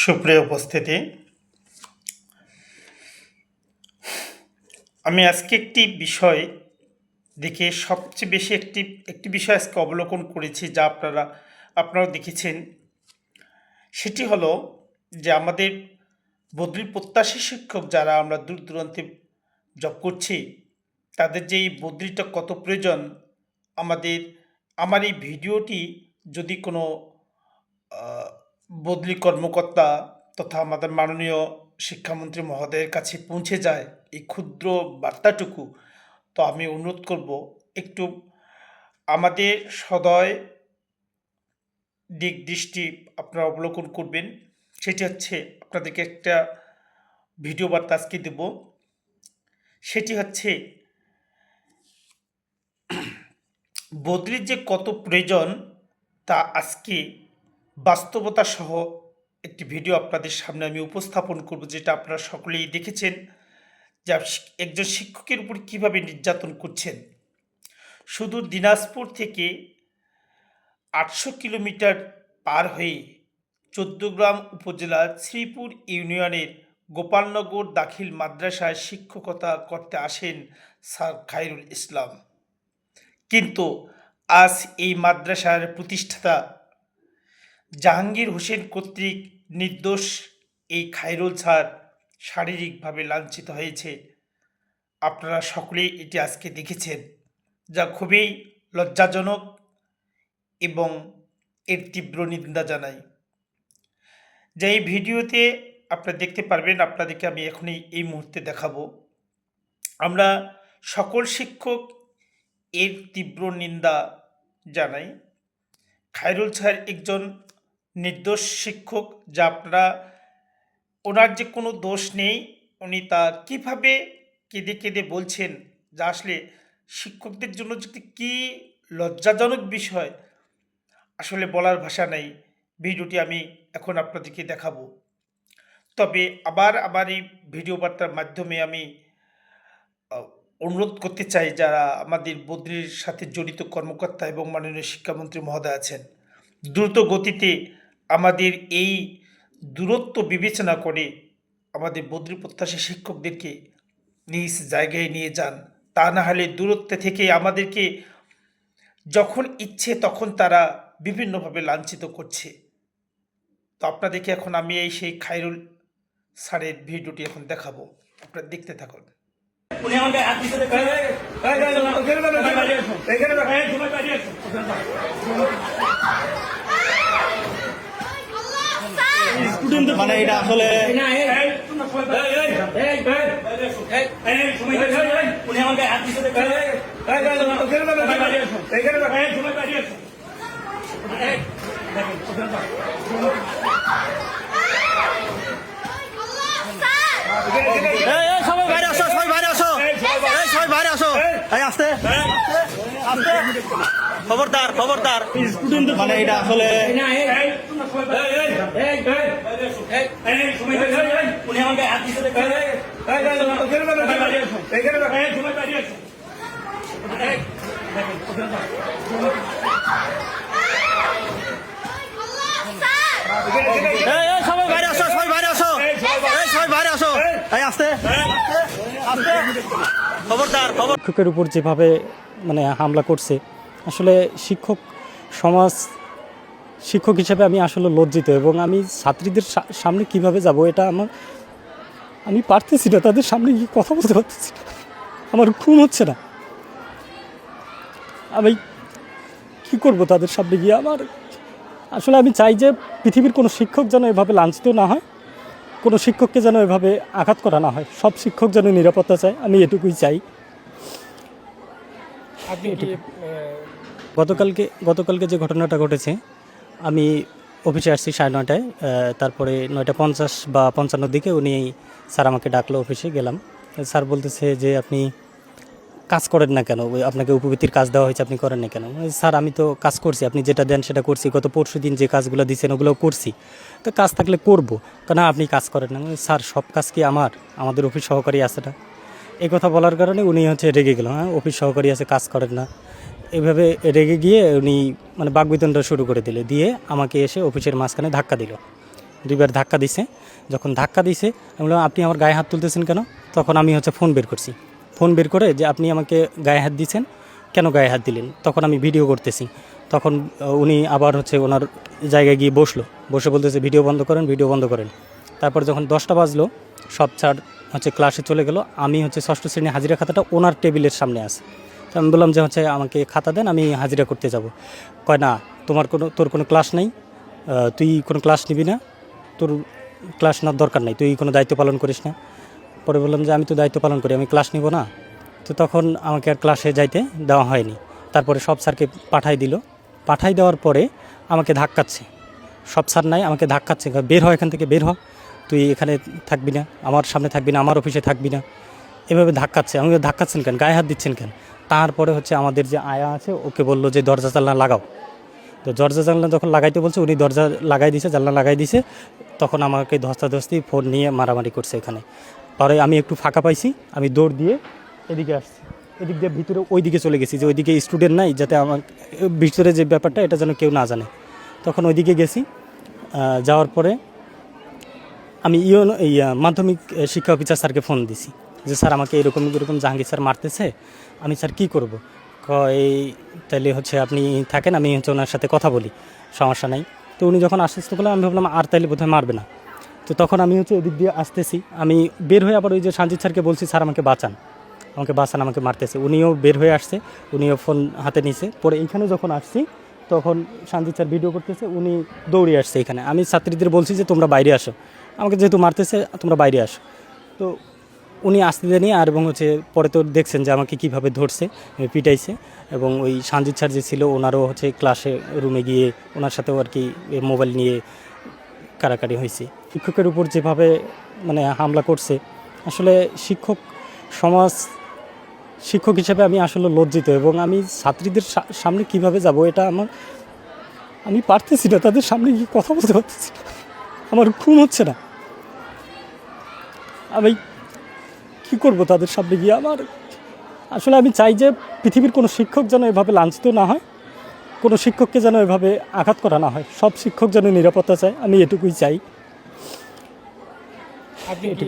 সুপ্রিয় উপস্থিতি, আমি আজকে একটি বিষয় দেখে সবচেয়ে বেশি একটি বিষয় আজকে অবলোকন করেছি, যা আপনারাও দেখেছেন। সেটি হলো যে আমাদের বদলি প্রত্যাশী শিক্ষক যারা আমরা দূর দূরান্তে জব করছি, তাদের যে এই বদলিটা কত প্রয়োজন। আমার এই ভিডিওটি যদি কোনো বদলি কর্মকর্তা তথা আমাদের মাননীয় শিক্ষামন্ত্রী মহোদয়ের কাছে পৌঁছে যায়, এই ক্ষুদ্র বার্তাটুকু, তো আমি অনুরোধ করব একটু আমাদের সদয় দিক দৃষ্টি আপনারা অবলোকন করবেন। সেটি হচ্ছে, আপনাদেরকে একটা ভিডিও বার্তা আজকে দেব। সেটি হচ্ছে বদলির যে কত প্রয়োজন তা আজকে বাস্তবতা সহ একটি ভিডিও আপনাদের সামনে আমি উপস্থাপন করব, যেটা আপনারা সকলেই দেখেছেন, যা একজন শিক্ষকের উপর কীভাবে নির্যাতন করছেন। শুধু দিনাজপুর থেকে 800 কিলোমিটার পার হয়ে চৌদ্দগ্রাম উপজেলার শ্রীপুর ইউনিয়নের গোপালনগর দাখিল মাদ্রাসায় শিক্ষকতা করতে আসেন স্যার খায়রুল ইসলাম। কিন্তু আজ এই মাদ্রাসার প্রতিষ্ঠাতা জাহাঙ্গীর হোসেন কর্তৃক নির্দোষ এই খায়রুল স্যার শারীরিকভাবে লাঞ্ছিত হয়েছে। আপনারা সকলেই এটি আজকে দেখেছেন, যা খুবই লজ্জাজনক এবং এর তীব্র নিন্দা জানাই। যে এই ভিডিওতে আপনারা দেখতে পারবেন, আপনাদেরকে আমি এখনই এই মুহূর্তে দেখাবো। আমরা সকল শিক্ষক এর তীব্র নিন্দা জানাই। খায়রুল স্যার একজন নির্দোষ শিক্ষক, যা আপনারা, ওনার যে কোনো দোষ নেই, উনি তা কীভাবে কেঁদে কেঁদে বলছেন, যা আসলে শিক্ষকদের জন্য যে কী লজ্জাজনক বিষয়, আসলে বলার ভাষা নেই। ভিডিওটি আমি এখন আপনাদেরকে দেখাবো। তবে আবার আমার এই ভিডিও বার্তার মাধ্যমে আমি অনুরোধ করতে চাই, যারা আমাদের বদলির সাথে জড়িত কর্মকর্তা এবং মাননীয় শিক্ষামন্ত্রী মহোদয় আছেন, দ্রুত গতিতে আমাদের এই দূরত্ব বিবেচনা করে আমাদের বদলি প্রত্যাশী শিক্ষকদেরকে নিজ জায়গায় নিয়ে যান। তা না হলে দূরত্বে থেকে আমাদেরকে যখন ইচ্ছে তখন তারা বিভিন্নভাবে লাঞ্ছিত করছে। তো আপনাদেরকে এখন আমি সেই খায়রুল স্যারের ভিডিওটি এখন দেখাবো, আপনারা দেখতে থাকুন। উনি আমাকে মানে এটা আসলে উনি আমাকে সবাই বাইরে আসো, সবাই বাইরে আসো, সবাই বাইরে আসো। আসতে আসতে, খবরদার খবরদার। মানে এটা আসলে উনি আমাকে সবাই বাইরে আসো, সবাই বাইরে আসো, সবাই বাইরে আসো। আসতে আসতে, খবরদার খবর। শিক্ষকের উপর যেভাবে মানে হামলা করছে, আসলে শিক্ষক হিসেবে আমি আসলে লজ্জিত, এবং আমি ছাত্রীদের সামনে কিভাবে যাব, এটা আমি পারতেছি না, তাদের সামনে গিয়ে কথা বলতে পারতেছি না, আমার ঘুম হচ্ছে না। আমি কি করব তাদের সামনে গিয়ে? আসলে আমি চাই যে পৃথিবীর কোনো শিক্ষক যেন এভাবে লাঞ্ছিত না হয়, কোনো শিক্ষককে যেন এভাবে আঘাত করা না হয়, সব শিক্ষক যেন নিরাপত্তা চায়, আমি এটুকুই চাই। গতকালকে যে ঘটনাটা ঘটেছে, আমি অফিসে আসছি 9:30টায়, তারপরে 9:50 বা 55 দিকে উনি স্যার আমাকে ডাকলো, অফিসে গেলাম। স্যার বলতেছে যে আপনি কাজ করেন না কেন, আপনাকে উপবৃত্তির কাজ দেওয়া হয়েছে, আপনি করেন না কেন? স্যার আমি তো কাজ করছি, আপনি যেটা দেন সেটা করছি, গত পরশু দিন যে কাজগুলো দিচ্ছেন ওগুলো করছি, তো কাজ থাকলে করবো, কেন আপনি কাজ করেন না? স্যার সব কাজ কি আমাদের অফিস সহকারী আছে না? এই কথা বলার কারণে উনি রেগে গেল। অফিস সহকারী আছে, কাজ করেন না, এভাবে রেগে গিয়ে উনি মানে বাকবিতণ্ডা শুরু করে দিয়ে আমাকে এসে অফিসের মাঝখানে ধাক্কা দিল। 2বার ধাক্কা দিছে। যখন ধাক্কা দিছে আমি বললাম আপনি আমার গায়ে হাত তুলতেছেন কেন? তখন আমি হচ্ছে ফোন বের করছি। ফোন বের করে যে আপনি আমাকে গায়ে হাত দিয়েছেন, কেন গায়ে হাত দিলেন? তখন আমি ভিডিও করতেছি। তখন উনি আবার হচ্ছে ওনার জায়গায় গিয়ে বসে বলতেছে ভিডিও বন্ধ করেন, ভিডিও বন্ধ করেন। তারপর যখন 10টা বাজলো, সব স্যার হচ্ছে ক্লাসে চলে গেল। আমি হচ্ছে 6ষ্ঠ শ্রেণীর হাজিরা খাতাটা ওনার টেবিলের সামনে আছে। তো আমি বললাম যে হচ্ছে আমাকে খাতা দেন, আমি হাজিরা করতে যাব। কয় না, তোর কোনো ক্লাস নেই, তুই কোনো ক্লাস নিবি না, তোর ক্লাস নেওয়ার দরকার নেই, তুই কোনো দায়িত্ব পালন করিস না। পরে বললাম যে আমি তো দায়িত্ব পালন করি, আমি ক্লাস নিব না। তো তখন আমাকে আর ক্লাসে যাইতে দেওয়া হয়নি। তারপরে সব স্যারকে পাঠাই দেওয়ার পরে আমাকে ধাক্কাচ্ছে। সব স্যার নাই, আমাকে ধাক্কাচ্ছে, বের হ এখান থেকে, বের হ, তুই এখানে থাকবি না, আমার সামনে থাকবি না, আমার অফিসে থাকবি না। এভাবে ধাক্কাচ্ছে। আমাকে ধাক্কাচ্ছেন কেন, গায়ে হাত দিচ্ছেন কেন? তারপরে হচ্ছে আমাদের যে আয়া আছে ওকে বললো যে দরজা জানলা লাগাও। তো দরজা জানলা যখন লাগাইতে বলছে, উনি দরজা লাগাই দিছে, জানলা লাগাই দিছে। তখন আমাকে ধস্তাধস্তি ফোন নিয়ে মারামারি করছে এখানে। পরে আমি একটু ফাঁকা পাইছি, আমি দৌড় দিয়ে এদিকে আসছি, এদিক দিয়ে ভিতরে ওই দিকে চলে গেছি, যে ওইদিকে স্টুডেন্ট নাই, যাতে আমার ভিতরে যে ব্যাপারটা এটা যেন কেউ না জানে। তখন ওইদিকে গেছি। যাওয়ার পরে আমি মাধ্যমিক শিক্ষা অফিসার স্যারকে ফোন দিছি যে স্যার আমাকে এরকম জাহাঙ্গীর স্যার মারতেছে, আমি স্যার কী করবো? এই তাহলে হচ্ছে আপনি থাকেন, আমি হচ্ছে ওনার সাথে কথা বলি, সমস্যা নাই। তো উনি যখন আশ্বস্ত করলেন, আমি ভাবলাম আর তাইলে বোধহয় মারবে না। তো তখন আমি হচ্ছে এদিক দিয়ে আসতেছি, আমি বের হয়ে আবার ওই যে সঞ্জিত স্যারকে বলছি স্যার আমাকে বাঁচান, আমাকে মারতেছে। উনিও বের হয়ে আসছে, উনিও ফোন হাতে নিছে। পরে এইখানে যখন আসছি তখন সঞ্জিত স্যার ভিডিও করতেছে, উনি দৌড়ে আসছে এখানে। আমি ছাত্রীদের বলছি যে তোমরা বাইরে আসো, আমাকে যেহেতু মারতেছে তোমরা বাইরে আসো। তো উনি আসতে দেয়নি। আর এবং হচ্ছে পরে তো দেখছেন যে আমাকে কীভাবে ধরছে, পিটাইছে। এবং ওই সঞ্জিত স্যার যে ছিল ওনারও হচ্ছে ক্লাসে রুমে গিয়ে ওনার সাথেও আর কি মোবাইল নিয়ে কাড়াকাড়ি হয়েছে। শিক্ষকের উপর যেভাবে মানে হামলা করছে, আসলে শিক্ষক হিসেবে আমি আসলে লজ্জিত। এবং আমি ছাত্রীদের সামনে কিভাবে যাব, এটা আমি পারতেছি না, তাদের সামনে গিয়ে কথা বলতে পারতেছি না, আমার ঘুম হচ্ছে না। আমি কী করবো তাদের সামনে গিয়ে? আসলে আমি চাই যে পৃথিবীর কোনো শিক্ষক যেন এভাবে লাঞ্ছিত না হয়, কোনো শিক্ষককে যেন এভাবে আঘাত করা না হয়, সব শিক্ষক যেন নিরাপত্তা চায়, আমি এটুকুই চাই। আপনি কি